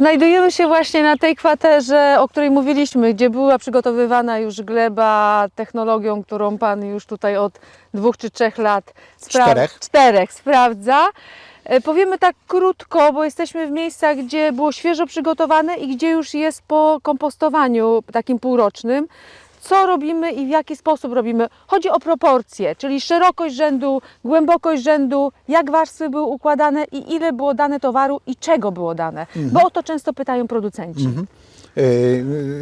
Znajdujemy się właśnie na tej kwaterze, o której mówiliśmy, gdzie była przygotowywana już gleba technologią, którą Pan już tutaj od 2 czy 3 lat czterech sprawdza. Powiemy tak krótko, bo jesteśmy w miejscach, gdzie było świeżo przygotowane i gdzie już jest po kompostowaniu takim półrocznym. Co robimy i w jaki sposób robimy? Chodzi o proporcje, czyli szerokość rzędu, głębokość rzędu, jak warstwy były układane i ile było dane towaru i czego było dane, bo o to często pytają producenci.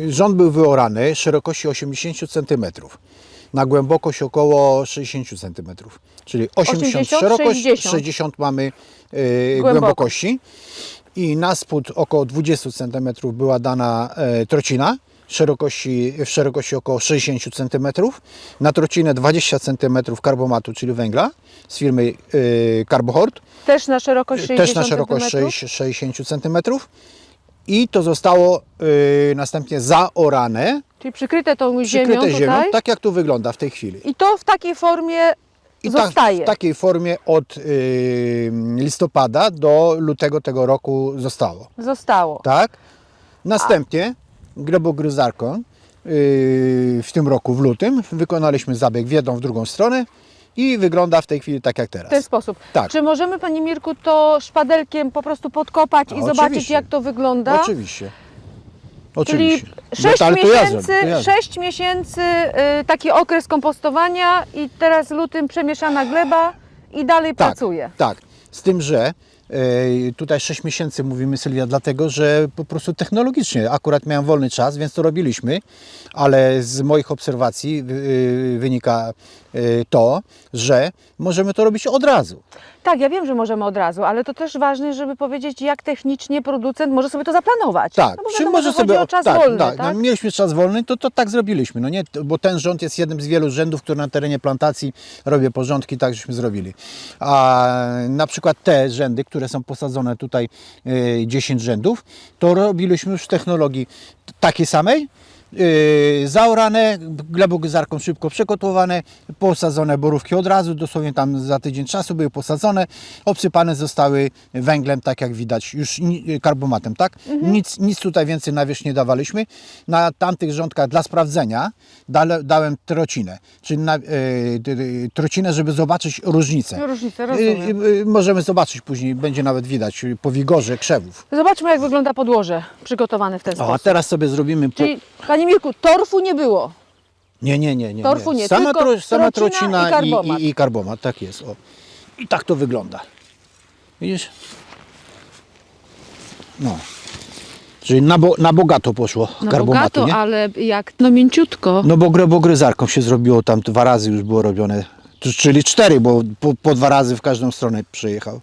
Rząd był wyorany szerokości 80 cm, na głębokość około 60 cm, czyli 80 szerokość, 60 mamy głębokości i na spód około 20 cm była dana trocina. W szerokości około 60 cm, na trocinę 20 cm karbomatu, czyli węgla z firmy Carbohort. Też na szerokość 60 cm. I to zostało następnie zaorane. Czyli przykryte tą ziemią tutaj. Tak jak tu wygląda w tej chwili. I to w takiej formie zostaje. W takiej formie od listopada do lutego tego roku zostało. Tak? Następnie glebogryzarką w tym roku, w lutym, wykonaliśmy zabieg w jedną, w drugą stronę i wygląda w tej chwili tak jak teraz. W ten sposób. Tak. Czy możemy, Panie Mirku, to szpadelkiem po prostu podkopać i zobaczyć, jak to wygląda? Oczywiście. Czyli 6 miesięcy taki okres kompostowania i teraz w lutym przemieszana gleba i dalej pracuje. Tak, z tym, że tutaj 6 miesięcy mówimy, Sylwia, dlatego, że po prostu technologicznie akurat miałem wolny czas, więc to robiliśmy, ale z moich obserwacji wynika to, że możemy to robić od razu. Tak, ja wiem, że możemy od razu, ale to też ważne, żeby powiedzieć, jak technicznie producent może sobie to zaplanować. Tak, no bo wiadomo, może sobie o czas wolny, tak? No, mieliśmy czas wolny, to tak zrobiliśmy. No nie, bo ten rząd jest jednym z wielu rzędów, które na terenie plantacji robię porządki, tak żeśmy zrobili. A na przykład te rzędy, które są posadzone tutaj 10 rzędów, to robiliśmy już w technologii takiej samej. Zaorane, glebogryzarką szybko przygotowane, posadzone borówki od razu, dosłownie tam za tydzień czasu były posadzone, obsypane zostały węglem, tak jak widać, już karbomatem, tak? Nic tutaj więcej na wierzch nie dawaliśmy. Na tamtych rządkach dla sprawdzenia dałem trocinę, czyli trocinę, żeby zobaczyć różnicę. Rozumiem. Możemy zobaczyć później, będzie nawet widać po wigorze krzewów. Zobaczmy, jak wygląda podłoże przygotowane w ten sposób. A teraz sobie zrobimy... Czyli, Panie Mirku, torfu nie było. Nie. Torfu nie, Sama tylko trocina i karbomat. I karbomat, tak jest. O. I tak to wygląda. Widzisz? No. Czyli na bogato poszło karbomatu, bogato, nie? ale jak mięciutko. No bo glebogryzarką się zrobiło, tam 2 razy już było robione. Czyli 4, bo po 2 razy w każdą stronę przyjechał.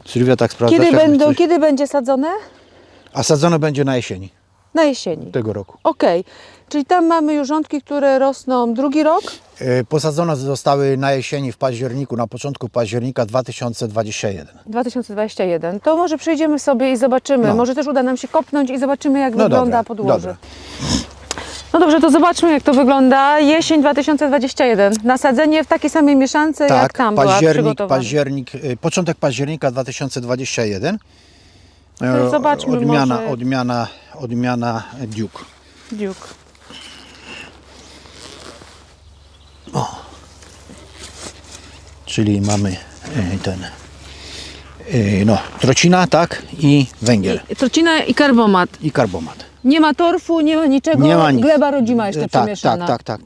Sylwia tak sprawdza. Kiedy będzie sadzone? A sadzone będzie na jesieni Na jesieni. tego roku. Okej. Czyli tam mamy już rządki, które rosną drugi rok? Posadzone zostały na jesieni w październiku, na początku października 2021. 2021. To może przejdziemy sobie i zobaczymy. No. Może też uda nam się kopnąć i zobaczymy, jak wygląda podłoże. Dobra. No dobrze, to zobaczmy, jak to wygląda. Jesień 2021. Nasadzenie w takiej samej mieszance, jak tam była przygotowana. Początek października 2021. To zobaczmy Odmiana Duke. Duke. Czyli mamy trocina, tak, i węgiel. Trocina i karbomat. I karbomat. Nie ma torfu, nie ma niczego, Nie ma nic. gleba rodzima jeszcze przemieszana. Tak.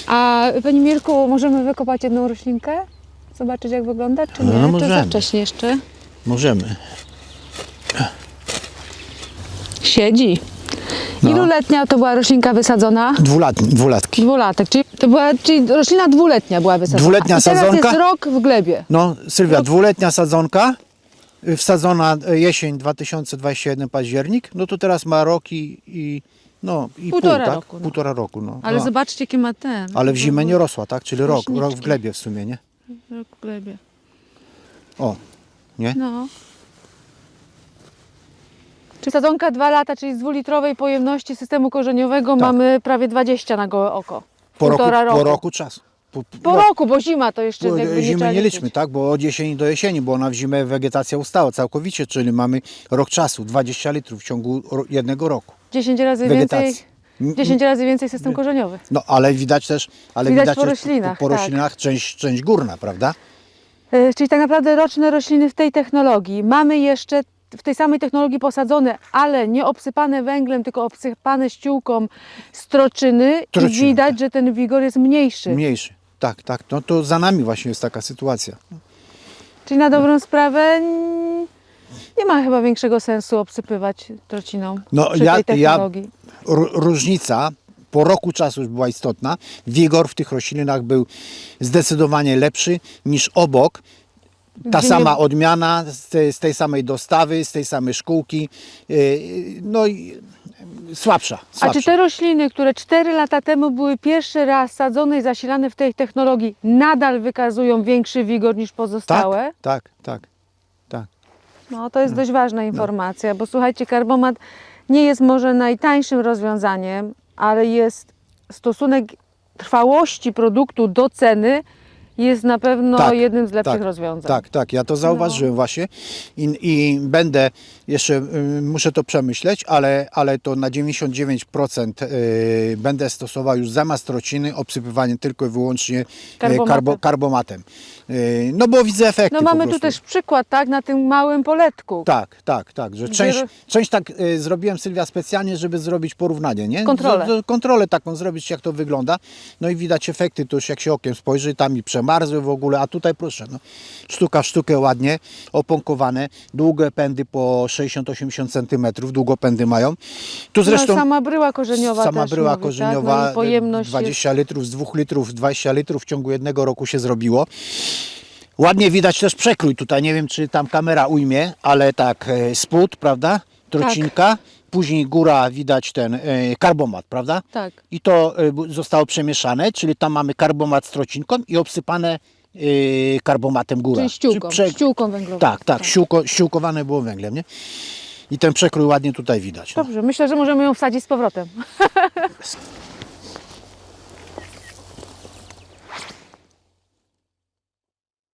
A Panie Mirku, możemy wykopać jedną roślinkę? Zobaczyć, jak wygląda, czy nie? No, czy za możemy. wcześnie jeszcze? Możemy. Siedzi. No. Iluletnia to była roślinka wysadzona? Dwulatki. Dwulatek, czyli roślina dwuletnia była wysadzona. Dwuletnia I teraz sadzonka? jest rok w glebie. No, Sylwia, dwuletnia sadzonka, wsadzona jesień 2021 październik, no to teraz ma rok i Półtora tak? roku, no. Półtora roku, no. Ale zobaczcie, jaki ma ten. Ale w zimę nie rosła, tak? Czyli rok w Rośniczki. glebie w sumie, nie? Rok w glebie. O, nie? No. Czyli sadzonka 2 lata, czyli z 2-litrowej pojemności systemu korzeniowego mamy prawie 20 na gołe oko. Po Półtora roku. roku czasu. Po roku, bo zima to jeszcze Bo jakby nie zimy trzeba nie liczyć. liczmy, tak? Bo od jesieni do jesieni, bo ona w zimę wegetacja ustała całkowicie, czyli mamy rok czasu, 20 litrów w ciągu jednego roku 10 razy wegetacji. więcej, 10 razy więcej system korzeniowy. No ale widać też, Widać po też roślinach, po tak. roślinach część górna, prawda? Czyli tak naprawdę roczne rośliny w tej technologii. Mamy jeszcze w tej samej technologii posadzone, ale nie obsypane węglem, tylko obsypane ściółką stroczyny i Trociny, widać, tak. że ten wigor jest mniejszy. Mniejszy. Tak, tak. No to za nami właśnie jest taka sytuacja. Czyli na dobrą sprawę nie ma chyba większego sensu obsypywać trociną No, przy tej technologii. Różnica po roku czasu już była istotna. Wigor w tych roślinach był zdecydowanie lepszy niż obok. Ta Gdzie sama nie- odmiana, z tej samej dostawy, z tej samej szkółki, no i słabsza. A czy te rośliny, które 4 lata temu były pierwszy raz sadzone i zasilane w tej technologii, nadal wykazują większy wigor niż pozostałe? Tak, tak, tak. No, to jest dość ważna informacja, bo słuchajcie, karbomat nie jest może najtańszym rozwiązaniem, ale jest stosunek trwałości produktu do ceny jest na pewno Tak, jednym z lepszych tak, rozwiązań. Tak, tak, ja to zauważyłem właśnie i będę jeszcze, muszę to przemyśleć, ale to na 99% będę stosował już zamiast trociny obsypywanie tylko i wyłącznie Karbomatem. karbomatem. No bo widzę efekty No po mamy tu prostu. też przykład, tak, na tym małym poletku. Tak, tak, tak, że Gdzie- część tak zrobiłem, Sylwia, specjalnie, żeby zrobić porównanie, nie? Kontrolę. Kontrolę taką zrobić, jak to wygląda. No i widać efekty, to już jak się okiem spojrzy, tam i przemarzły w ogóle, a tutaj proszę, no, sztuka w sztukę ładnie, opąkowane, długie pędy po 60-80 cm, długopędy mają. Tu zresztą No, sama bryła korzeniowa sama też bryła mówi, korzeniowa, tak? No i pojemność 20 litrów, z 2 litrów, 20 litrów w ciągu jednego roku się zrobiło. Ładnie widać też przekrój tutaj, nie wiem czy tam kamera ujmie, ale tak spód, prawda, trocinka, później góra widać ten karbomat, prawda? Tak. I to zostało przemieszane, czyli tam mamy karbomat z trocinką i obsypane karbomatem góra. Czyli ściółką, Czy ściółką węglową. tak, ściółkowane było węglem, nie? I ten przekrój ładnie tutaj widać. No. Dobrze, myślę, że możemy ją wsadzić z powrotem.